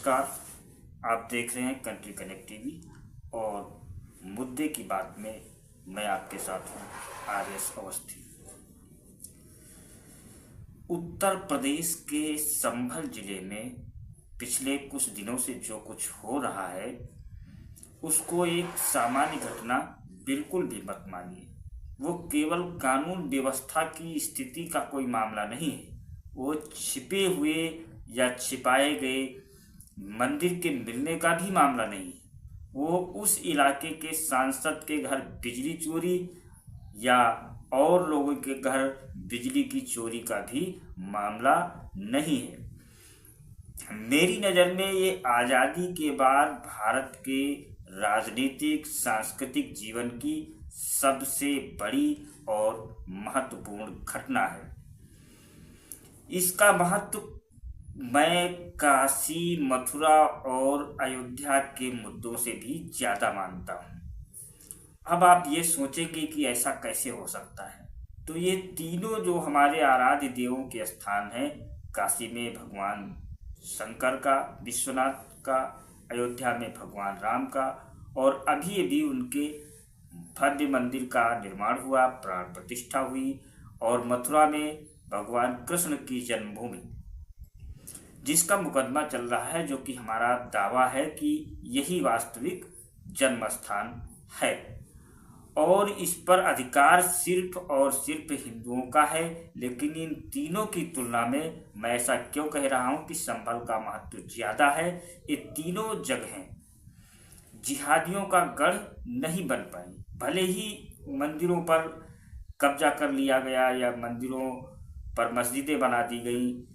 नमस्कार। आप देख रहे हैं कंट्री कनेक्ट टीवी और मुद्दे की बात में मैं आपके साथ हूँ आर.एस. अवस्थी। उत्तर प्रदेश के संभल जिले में पिछले कुछ दिनों से जो कुछ हो रहा है उसको एक सामान्य घटना बिल्कुल भी मत मानिए। वो केवल कानून व्यवस्था की स्थिति का कोई मामला नहीं है। वो छिपे हुए या छिपाए गए मंदिर के मिलने का भी मामला नहीं है। वो उस इलाके के सांसद के घर बिजली चोरी या और लोगों के घर बिजली की चोरी का भी मामला नहीं है। मेरी नज़र में ये आज़ादी के बाद भारत के राजनीतिक सांस्कृतिक जीवन की सबसे बड़ी और महत्वपूर्ण घटना है। इसका महत्व मैं काशी, मथुरा और अयोध्या के मुद्दों से भी ज़्यादा मानता हूँ। अब आप ये सोचेंगे कि ऐसा कैसे हो सकता है, तो ये तीनों जो हमारे आराध्य देवों के स्थान हैं, काशी में भगवान शंकर का, विश्वनाथ का, अयोध्या में भगवान राम का, और अभी उनके भव्य मंदिर का निर्माण हुआ, प्राण प्रतिष्ठा हुई, और मथुरा में भगवान कृष्ण की जन्मभूमि जिसका मुकदमा चल रहा है, जो कि हमारा दावा है कि यही वास्तविक जन्म स्थान है और इस पर अधिकार सिर्फ और सिर्फ हिंदुओं का है। लेकिन इन तीनों की तुलना में मैं ऐसा क्यों कह रहा हूं कि संभल का महत्व ज्यादा है। ये तीनों जगहें जिहादियों का गढ़ नहीं बन पाई। भले ही मंदिरों पर कब्जा कर लिया गया या मंदिरों पर मस्जिदें बना दी गई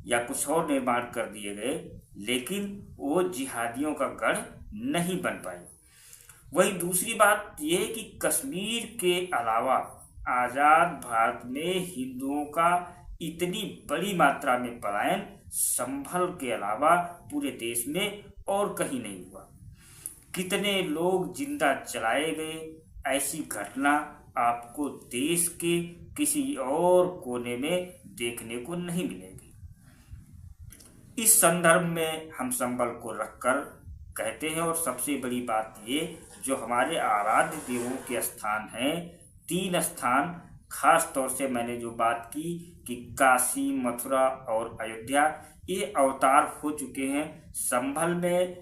या कुछ और निर्माण कर दिए गए, लेकिन वो जिहादियों का गढ़ नहीं बन पाई। वही दूसरी बात यह कि कश्मीर के अलावा आज़ाद भारत में हिंदुओं का इतनी बड़ी मात्रा में पलायन संभल के अलावा पूरे देश में और कहीं नहीं हुआ। कितने लोग जिंदा जलाए गए, ऐसी घटना आपको देश के किसी और कोने में देखने को नहीं मिलेगी। इस संदर्भ में हम संभल को रखकर कहते हैं, और सबसे बड़ी बात ये, जो हमारे आराध्य देवों के स्थान हैं, तीन स्थान, खास तौर से मैंने जो बात की कि काशी, मथुरा और अयोध्या, ये अवतार हो चुके हैं। संभल में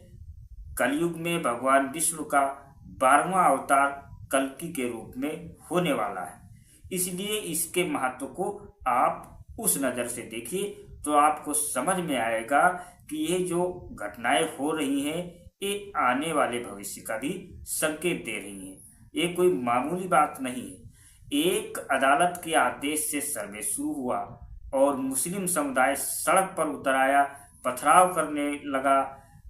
कलयुग में भगवान विष्णु का 12वां अवतार कल्कि के रूप में होने वाला है। इसलिए इसके महत्व को आप उस नज़र से देखिए तो आपको समझ में आएगा कि ये जो घटनाएं हो रही हैं ये आने वाले भविष्य का भी संकेत दे रही हैं। ये कोई मामूली बात नहीं है। एक अदालत के आदेश से सर्वे शुरू हुआ और मुस्लिम समुदाय सड़क पर उतर आया, पथराव करने लगा,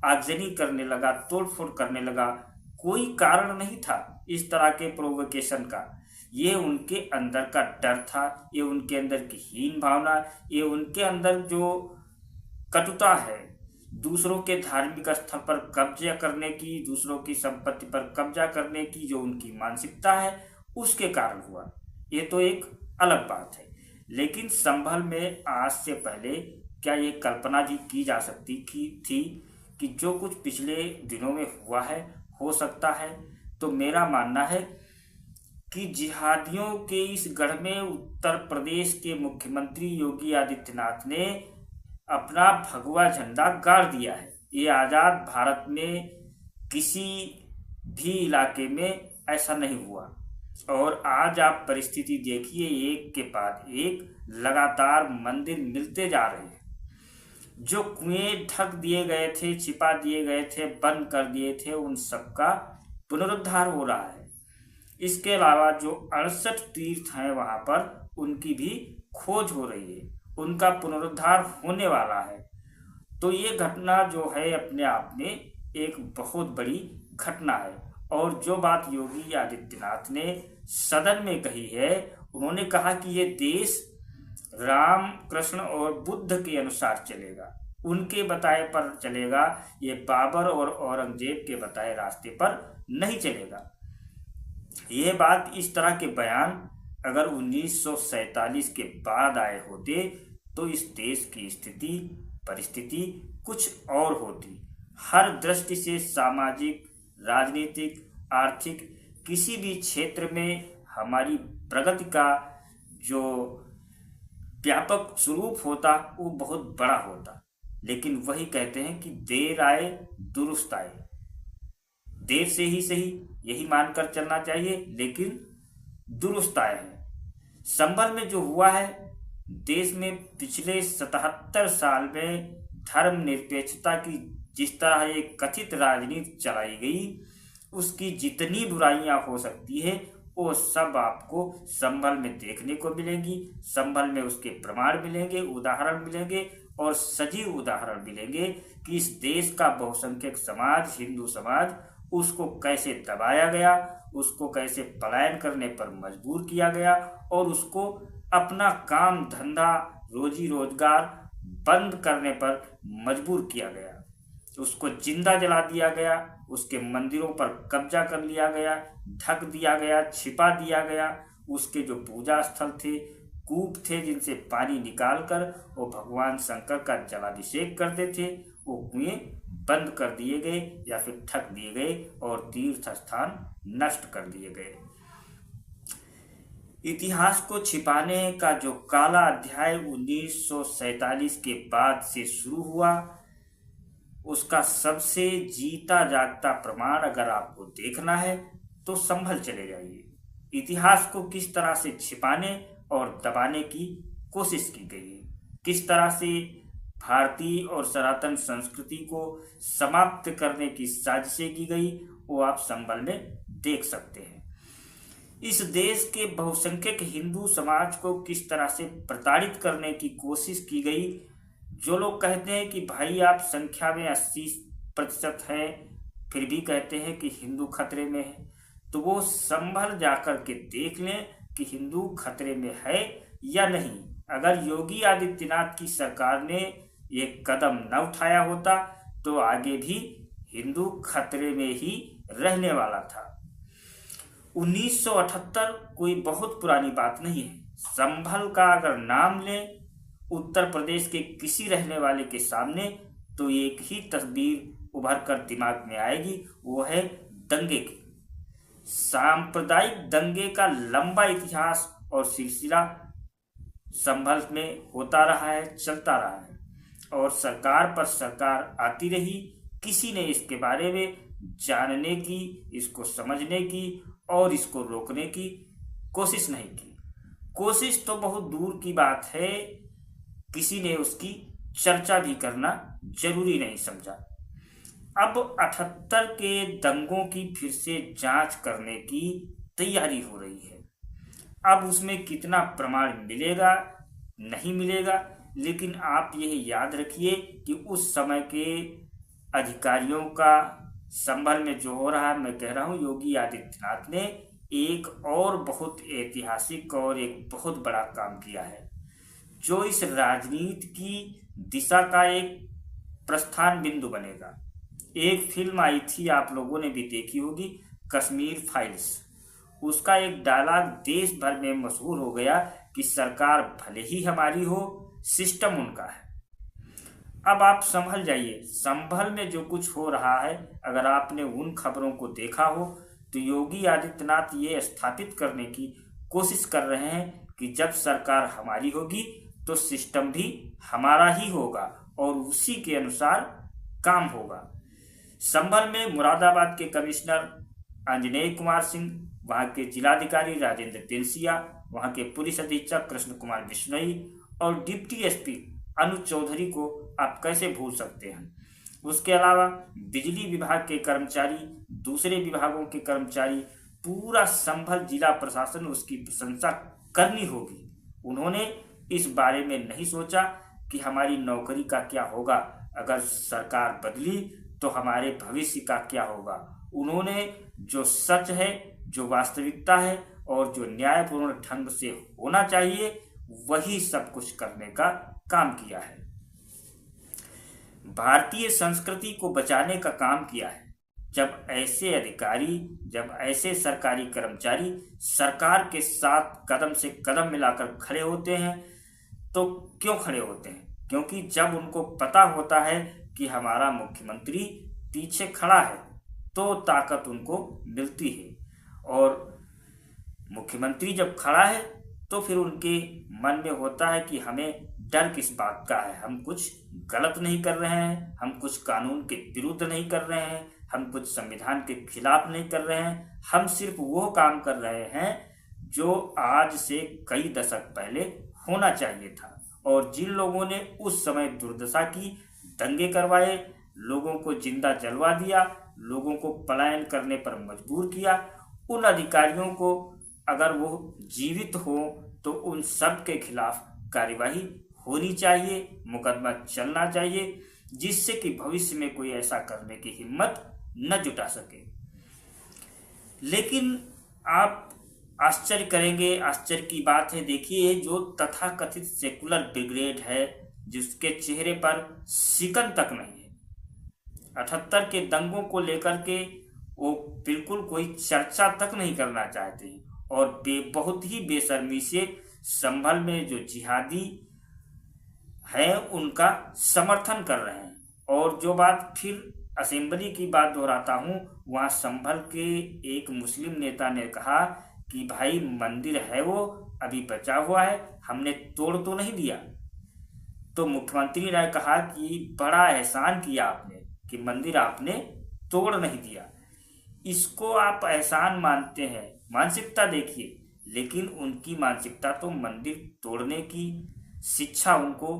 आगजनी करने लगा, तोड़फोड़ करने लगा। कोई कारण नहीं था इस तरह के प्रोवोकेशन का। ये उनके अंदर का डर था, ये उनके अंदर की हीन भावना, ये उनके अंदर जो कटुता है, दूसरों के धार्मिक स्थल पर कब्जा करने की, दूसरों की संपत्ति पर कब्जा करने की जो उनकी मानसिकता है, उसके कारण हुआ। ये तो एक अलग बात है। लेकिन संभल में आज से पहले क्या ये कल्पना भी की जा सकती थी कि जो कुछ पिछले दिनों में हुआ है हो सकता है? तो मेरा मानना है कि जिहादियों के इस गढ़ में उत्तर प्रदेश के मुख्यमंत्री योगी आदित्यनाथ ने अपना भगवा झंडा गाड़ दिया है। ये आज़ाद भारत में किसी भी इलाके में ऐसा नहीं हुआ। और आज आप परिस्थिति देखिए, एक के बाद एक लगातार मंदिर मिलते जा रहे हैं। जो कुएं ढक दिए गए थे, छिपा दिए गए थे, बंद कर दिए थे, उन सबका पुनरुद्धार हो रहा है। इसके अलावा जो 68 तीर्थ हैं वहां पर, उनकी भी खोज हो रही है, उनका पुनरुद्धार होने वाला है। तो ये घटना जो है अपने आप में एक बहुत बड़ी घटना है। और जो बात योगी आदित्यनाथ ने सदन में कही है, उन्होंने कहा कि ये देश राम, कृष्ण और बुद्ध के अनुसार चलेगा, उनके बताए पर चलेगा, ये बाबर और औरंगजेब के बताए रास्ते पर नहीं चलेगा। ये बात, इस तरह के बयान अगर 1947 के बाद आए होते तो इस देश की स्थिति, परिस्थिति कुछ और होती। हर दृष्टि से सामाजिक, राजनीतिक, आर्थिक किसी भी क्षेत्र में हमारी प्रगति का जो व्यापक स्वरूप होता वो बहुत बड़ा होता। लेकिन वही कहते हैं कि देर आए दुरुस्त आए, देर से ही सही यही मानकर चलना चाहिए, लेकिन दुरुस्त आए हैं। संभल में जो हुआ है, देश में पिछले 77 साल में धर्मनिरपेक्षता की जिस तरह एक कथित राजनीति चलाई गई, उसकी जितनी बुराइयां हो सकती है वो सब आपको संभल में देखने को मिलेंगी। संभल में उसके प्रमाण मिलेंगे, उदाहरण मिलेंगे और सजीव उदाहरण मिलेंगे कि इस देश का बहुसंख्यक समाज, हिंदू समाज, उसको कैसे दबाया गया, उसको कैसे पलायन करने पर मजबूर किया गया और उसको अपना काम धंधा, रोजी रोजगार बंद करने पर मजबूर किया गया। उसको जिंदा जला दिया गया, उसके मंदिरों पर कब्जा कर लिया गया, ढक दिया गया, छिपा दिया गया। उसके जो पूजा स्थल थे, कूप थे जिनसे पानी निकालकर वो भगवान शंकर का जलाभिषेक करते थे, वो कुएं बंद कर दिए गए या फिर ढक दिए गए और तीर्थ स्थान नष्ट कर दिए गए। इतिहास को छिपाने का जो काला अध्याय 1947 के बाद से शुरू हुआ, उसका सबसे जीता जागता प्रमाण अगर आपको देखना है तो संभल चले जाइए। इतिहास को किस तरह से छिपाने और दबाने की कोशिश की गई है, किस तरह से भारतीय और सनातन संस्कृति को समाप्त करने की साजिशें की गई, वो आप संभल में देख सकते हैं। इस देश के बहुसंख्यक हिंदू समाज को किस तरह से प्रताड़ित करने की कोशिश की गई। जो लोग कहते हैं कि भाई आप संख्या में 80% है, फिर भी कहते हैं कि हिंदू खतरे में है, तो वो संभल जाकर के देख लें कि हिंदू खतरे में है या नहीं। अगर योगी आदित्यनाथ की सरकार ने ये कदम न उठाया होता तो आगे भी हिंदू खतरे में ही रहने वाला था। 1978 कोई बहुत पुरानी बात नहीं है। संभल का अगर नाम लें उत्तर प्रदेश के किसी रहने वाले के सामने तो एक ही तस्वीर उभर कर दिमाग में आएगी, वो है दंगे की। सांप्रदायिक दंगे का लंबा इतिहास और सिलसिला संभल में होता रहा है, चलता रहा है और सरकार पर सरकार आती रही, किसी ने इसके बारे में जानने की, इसको समझने की और इसको रोकने की कोशिश नहीं की। कोशिश तो बहुत दूर की बात है, किसी ने उसकी चर्चा भी करना जरूरी नहीं समझा। अब 78 के दंगों की फिर से जांच करने की तैयारी हो रही है। अब उसमें कितना प्रमाण मिलेगा नहीं मिलेगा, लेकिन आप यह याद रखिए कि उस समय के अधिकारियों का संभल में जो हो रहा है, मैं कह रहा हूँ योगी आदित्यनाथ ने एक और बहुत ऐतिहासिक और एक बहुत बड़ा काम किया है, जो इस राजनीति की दिशा का एक प्रस्थान बिंदु बनेगा। एक फिल्म आई थी, आप लोगों ने भी देखी होगी, कश्मीर फाइल्स। उसका एक डायलॉग देश भर में मशहूर हो गया कि सरकार भले ही हमारी हो, सिस्टम उनका है। अब आप संभल जाइए, संभल में जो कुछ हो रहा है, अगर आपने उन खबरों को देखा हो तो योगी आदित्यनाथ ये स्थापित करने की कोशिश कर रहे हैं कि जब सरकार हमारी होगी तो सिस्टम भी हमारा ही होगा और उसी के अनुसार काम होगा। संभल में मुरादाबाद के कमिश्नर अंजनेय कुमार सिंह, वहाँ के जिलाधिकारी राजेंद्र तिनसिया, वहाँ के पुलिस अधीक्षक कृष्ण कुमार बिश्नोई और डिप्टी एसपी अनुज चौधरी को आप कैसे भूल सकते हैं। उसके अलावा बिजली विभाग के कर्मचारी, दूसरे विभागों के कर्मचारी, पूरा संभल जिला प्रशासन उसकी प्रशंसा करनी होगी। उन्होंने इस बारे में नहीं सोचा कि हमारी नौकरी का क्या होगा, अगर सरकार बदली तो हमारे भविष्य का क्या होगा। उन्होंने जो सच है, जो वास्तविकता है और जो न्यायपूर्ण ढंग से होना चाहिए, वही सब कुछ करने का काम किया है। भारतीय संस्कृति को बचाने का काम किया है। जब ऐसे अधिकारी, जब ऐसे सरकारी कर्मचारी सरकार के साथ कदम से कदम मिलाकर खड़े होते हैं, तो क्यों खड़े होते हैं? क्योंकि जब उनको पता होता है कि हमारा मुख्यमंत्री पीछे खड़ा है तो ताकत उनको मिलती है। और मुख्यमंत्री जब खड़ा है तो फिर उनके मन में होता है कि हमें डर किस बात का है, हम कुछ गलत नहीं कर रहे हैं, हम कुछ कानून के विरुद्ध नहीं कर रहे हैं, हम कुछ संविधान के खिलाफ नहीं कर रहे हैं, हम सिर्फ वो काम कर रहे हैं जो आज से कई दशक पहले होना चाहिए था। और जिन लोगों ने उस समय दुर्दशा की, दंगे करवाए, लोगों को जिंदा जलवा दिया, लोगों को पलायन करने पर मजबूर किया, उन अधिकारियों को अगर वो जीवित हो तो उन सब के खिलाफ कार्यवाही होनी चाहिए, मुकदमा चलना चाहिए, जिससे कि भविष्य में कोई ऐसा करने की हिम्मत न जुटा सके। लेकिन आप आश्चर्य करेंगे, आश्चर्य की बात है, देखिए जो तथाकथित सेकुलर ब्रिगेड है जिसके चेहरे पर शिकन तक नहीं है, 78 के दंगों को लेकर के वो बिल्कुल कोई चर्चा तक नहीं करना चाहते और बहुत ही बेशर्मी से संभल में जो जिहादी है उनका समर्थन कर रहे हैं। और जो बात फिर असेंबली की बात दोहराता हूँ, वहाँ संभल के एक मुस्लिम नेता ने कहा कि भाई मंदिर है वो अभी बचा हुआ है, हमने तोड़ तो नहीं दिया। तो मुख्यमंत्री ने कहा कि बड़ा एहसान किया आपने कि मंदिर आपने तोड़ नहीं दिया। इसको आप एहसान मानते हैं, मानसिकता देखिए, लेकिन उनकी मानसिकता तो मंदिर तोड़ने की शिक्षा उनको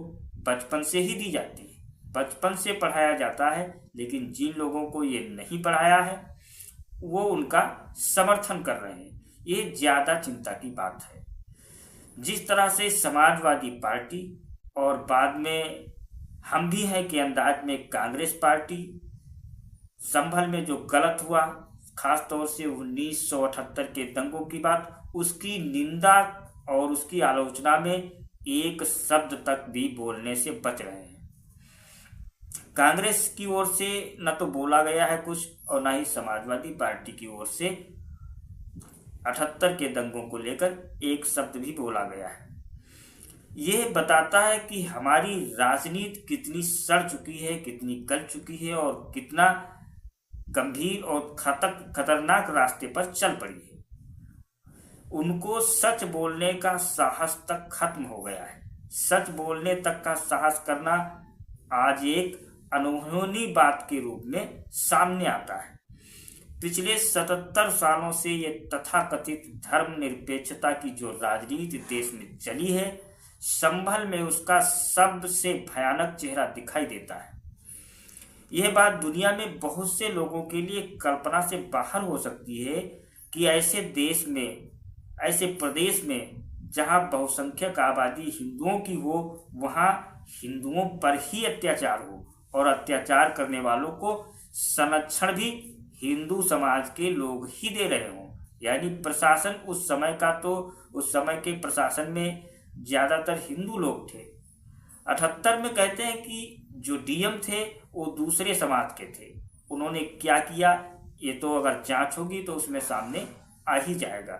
बचपन से ही दी जाती है, बचपन से पढ़ाया जाता है। लेकिन जिन लोगों को ये नहीं पढ़ाया है वो उनका समर्थन कर रहे हैं, ये ज़्यादा चिंता की बात है। जिस तरह से समाजवादी पार्टी और बाद में हम भी हैं कि अंदाज में कांग्रेस पार्टी संभल में जो गलत हुआ, खास तौर से 1978 के दंगों की बात, उसकी निंदा और उसकी आलोचना में एक शब्द तक भी बोलने से बच रहे हैं। कांग्रेस की ओर से न तो बोला गया है कुछ और न ही समाजवादी पार्टी की ओर से 78 के दंगों को लेकर एक शब्द भी बोला गया है। यह बताता है कि हमारी राजनीति कितनी सड़ चुकी है, कितनी गल चुकी है और कितना गंभीर और खतरनाक रास्ते पर चल पड़ी है। उनको सच बोलने का साहस तक खत्म हो गया है। सच बोलने तक का साहस करना आज एक अनहोनी बात के रूप में सामने आता है। पिछले 77 सालों से ये तथाकथित धर्मनिरपेक्षता की जो राजनीति देश में चली है, संभल में उसका सबसे भयानक चेहरा दिखाई देता है। यह बात दुनिया में बहुत से लोगों के लिए कल्पना से बाहर हो सकती है कि ऐसे देश में, ऐसे प्रदेश में जहां बहुसंख्यक आबादी हिंदुओं की हो, वहां हिंदुओं पर ही अत्याचार हो और अत्याचार करने वालों को संरक्षण भी हिंदू समाज के लोग ही दे रहे हों। यानी प्रशासन उस समय के प्रशासन में ज्यादातर हिंदू लोग थे। 78 में कहते हैं कि जो डीएम थे वो दूसरे समाज के थे। उन्होंने क्या किया ये तो अगर जांच होगी तो उसमें सामने आ ही जाएगा।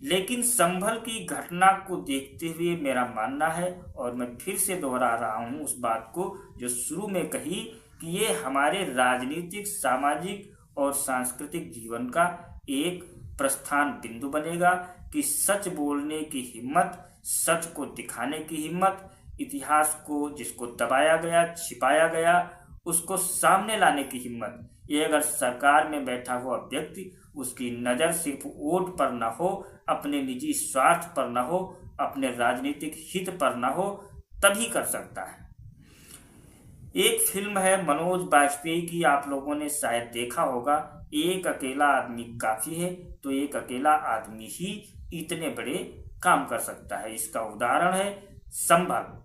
लेकिन संभल की घटना को देखते हुए मेरा मानना है, और मैं फिर से दोहरा रहा हूँ उस बात को जो शुरू में कही, कि ये हमारे राजनीतिक, सामाजिक और सांस्कृतिक जीवन का एक प्रस्थान बिंदु बनेगा कि सच बोलने की हिम्मत, सच को दिखाने की हिम्मत, इतिहास को जिसको दबाया गया, छिपाया गया, उसको सामने लाने की हिम्मत, ये अगर सरकार में बैठा हुआ व्यक्ति, उसकी नज़र सिर्फ वोट पर ना हो, अपने निजी स्वार्थ पर ना हो, अपने राजनीतिक हित पर ना हो, तभी कर सकता है। एक फिल्म है मनोज बाजपेयी की, आप लोगों ने शायद देखा होगा, एक अकेला आदमी काफी है। तो एक अकेला आदमी ही इतने बड़े काम कर सकता है। इसका उदाहरण है संभल,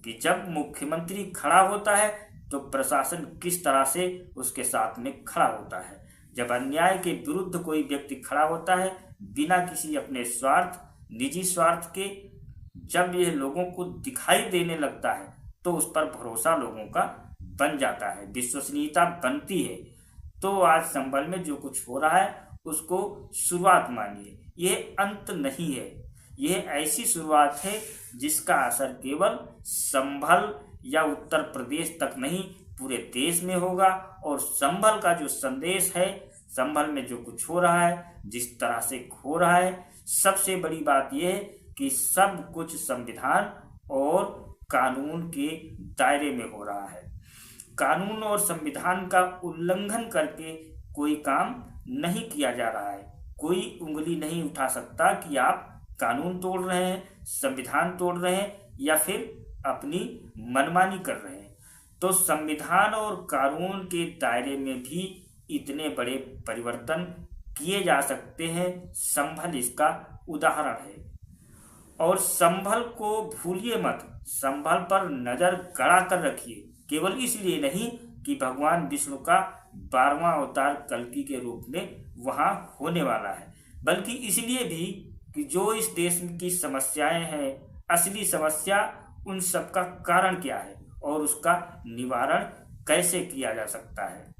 कि जब मुख्यमंत्री खड़ा होता है तो प्रशासन किस तरह से उसके साथ में खड़ा होता है। जब अन्याय के विरुद्ध कोई व्यक्ति खड़ा होता है बिना किसी अपने स्वार्थ, निजी स्वार्थ के, जब यह लोगों को दिखाई देने लगता है तो उस पर भरोसा लोगों का बन जाता है, विश्वसनीयता बनती है। तो आज संभल में जो कुछ हो रहा है उसको शुरुआत मानिए, यह अंत नहीं है। यह ऐसी शुरुआत है जिसका असर केवल संभल या उत्तर प्रदेश तक नहीं, पूरे देश में होगा। और संभल का जो संदेश है, संभल में जो कुछ हो रहा है, जिस तरह से हो रहा है, सबसे बड़ी बात यह है कि सब कुछ संविधान और कानून के दायरे में हो रहा है। कानून और संविधान का उल्लंघन करके कोई काम नहीं किया जा रहा है। कोई उंगली नहीं उठा सकता कि आप कानून तोड़ रहे हैं, संविधान तोड़ रहे हैं या फिर अपनी मनमानी कर रहे हैं। तो संविधान और कानून के दायरे में भी इतने बड़े परिवर्तन किए जा सकते हैं। संभल इसका उदाहरण है। और संभल को भूलिए मत, संभल पर नजर गड़ा कर रखिए। केवल इसलिए नहीं कि भगवान विष्णु का 12वां अवतार कल्कि के रूप में वहां होने वाला है, बल्कि इसलिए भी कि जो इस देश की समस्याएं हैं, असली समस्या, उन सब का कारण क्या है और उसका निवारण कैसे किया जा सकता है,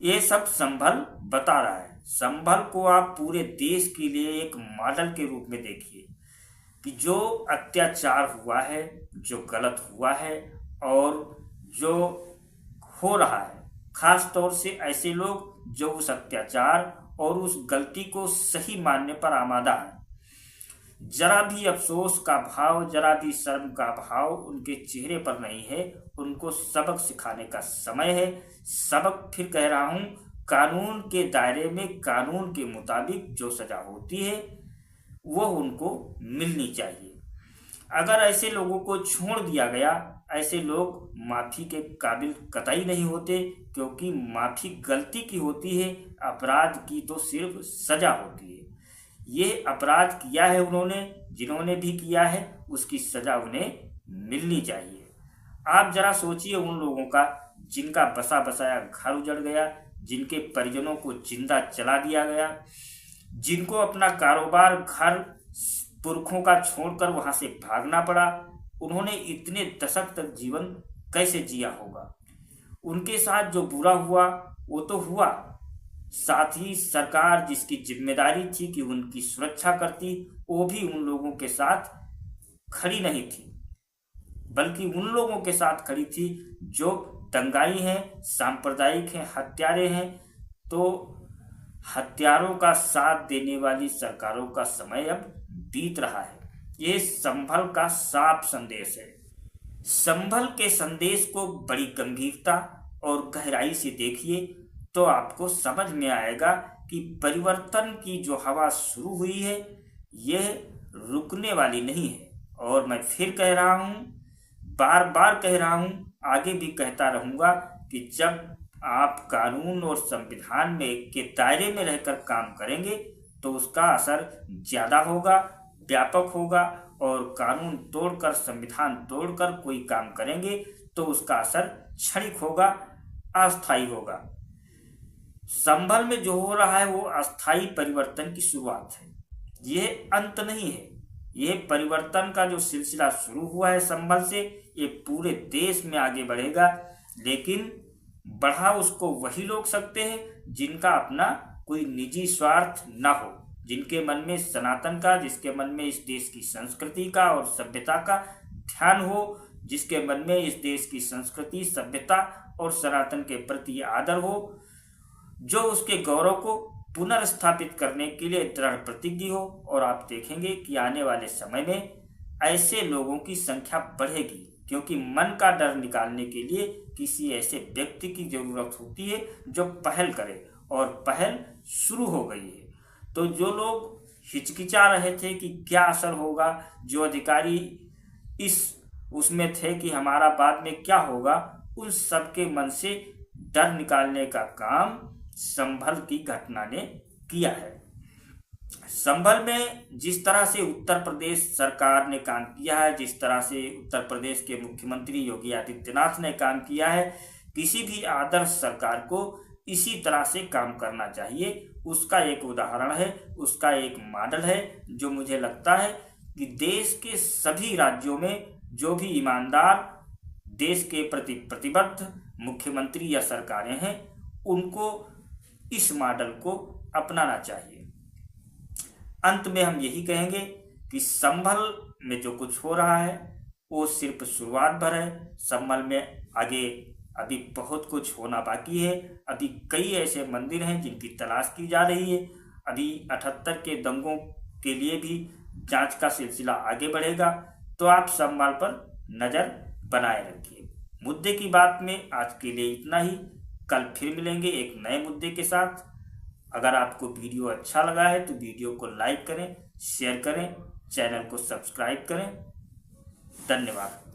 ये सब संभल बता रहा है। संभल को आप पूरे देश के लिए एक मॉडल के रूप में देखिए कि जो अत्याचार हुआ है, जो गलत हुआ है और जो हो रहा है, खास तौर से ऐसे लोग जो उस अत्याचार और उस गलती को सही मानने पर आमादा है, जरा भी अफसोस का भाव, जरा भी शर्म का भाव उनके चेहरे पर नहीं है। उनको सबक सिखाने का समय है। सबक फिर कह रहा हूं, कानून के दायरे में, कानून के मुताबिक जो सजा होती है वो उनको मिलनी चाहिए। अगर ऐसे लोगों को छोड़ दिया गया, ऐसे लोग माफी के काबिल कतई नहीं होते, क्योंकि माफी गलती की होती है, अपराध की तो सिर्फ सजा होती है। ये अपराध किया है उन्होंने, जिन्होंने भी किया है उसकी सजा उन्हें मिलनी चाहिए। आप जरा सोचिए उन लोगों का जिनका बसा बसाया घर उजड़ गया, जिनके परिजनों को जिंदा जला दिया गया, जिनको अपना कारोबार, घर, पुरखों का छोड़कर वहां से भागना पड़ा। उन्होंने इतने दशक तक जीवन कैसे जिया होगा। उनके साथ जो बुरा हुआ वो तो हुआ, साथ ही सरकार जिसकी जिम्मेदारी थी कि उनकी सुरक्षा करती, वो भी उन लोगों के साथ खड़ी नहीं थी, बल्कि उन लोगों के साथ खड़ी थी जो दंगाई हैं, सांप्रदायिक हैं, हत्यारे हैं। तो हत्यारों का साथ देने वाली सरकारों का समय अब बीत रहा है। ये संभल का साफ संदेश है। संभल के संदेश को बड़ी गंभीरता और गहराई से देखिए तो आपको समझ में आएगा कि परिवर्तन की जो हवा शुरू हुई है यह रुकने वाली नहीं है। और मैं फिर कह रहा हूं, बार बार कह रहा हूं, आगे भी कहता रहूंगा कि जब आप कानून और संविधान में के दायरे में रहकर काम करेंगे तो उसका असर ज्यादा होगा, व्यापक होगा। और कानून तोड़कर, संविधान तोड़कर कोई काम करेंगे तो उसका असर क्षणिक होगा, अस्थायी होगा। संभल में जो हो रहा है वो अस्थायी परिवर्तन की शुरुआत है, यह अंत नहीं है। यह परिवर्तन का जो सिलसिला शुरू हुआ है संभल से, ये पूरे देश में आगे बढ़ेगा। लेकिन बढ़ा उसको वही लोग सकते हैं जिनका अपना कोई निजी स्वार्थ ना हो, जिनके मन में सनातन का, जिसके मन में इस देश की संस्कृति का और सभ्यता का ध्यान हो, जिसके मन में इस देश की संस्कृति, सभ्यता और सनातन के प्रति आदर हो, जो उसके गौरव को पुनर्स्थापित करने के लिए दृढ़ प्रतिज्ञ हो। और आप देखेंगे कि आने वाले समय में ऐसे लोगों की संख्या बढ़ेगी, क्योंकि मन का डर निकालने के लिए किसी ऐसे व्यक्ति की जरूरत होती है जो पहल करे, और पहल शुरू हो गई है। तो जो लोग हिचकिचा रहे थे कि क्या असर होगा, जो अधिकारी उसमें थे कि हमारा बाद में क्या होगा, उन सबके मन से डर निकालने का काम संभल की घटना ने किया है। संभल में जिस तरह से उत्तर प्रदेश सरकार ने काम किया है, जिस तरह से उत्तर प्रदेश के मुख्यमंत्री योगी आदित्यनाथ ने काम किया है, किसी भी आदर्श सरकार को इसी तरह से काम करना चाहिए। उसका एक उदाहरण है, उसका एक मॉडल है, जो मुझे लगता है कि देश के सभी राज्यों में जो भी ईमानदार, देश के प्रति प्रतिबद्ध मुख्यमंत्री या सरकारें हैं, उनको इस मॉडल को अपनाना चाहिए। अंत में हम यही कहेंगे कि संभल में जो कुछ हो रहा है वो सिर्फ शुरुआत भर है। संभल में आगे अभी बहुत कुछ होना बाकी है। अभी कई ऐसे मंदिर हैं जिनकी तलाश की जा रही है। अभी 78 के दंगों के लिए भी जांच का सिलसिला आगे बढ़ेगा। तो आप संभल पर नज़र बनाए रखिए। मुद्दे की बात में आज के लिए इतना ही। कल फिर मिलेंगे एक नए मुद्दे के साथ। अगर आपको वीडियो अच्छा लगा है तो वीडियो को लाइक करें, शेयर करें, चैनल को सब्सक्राइब करें। धन्यवाद।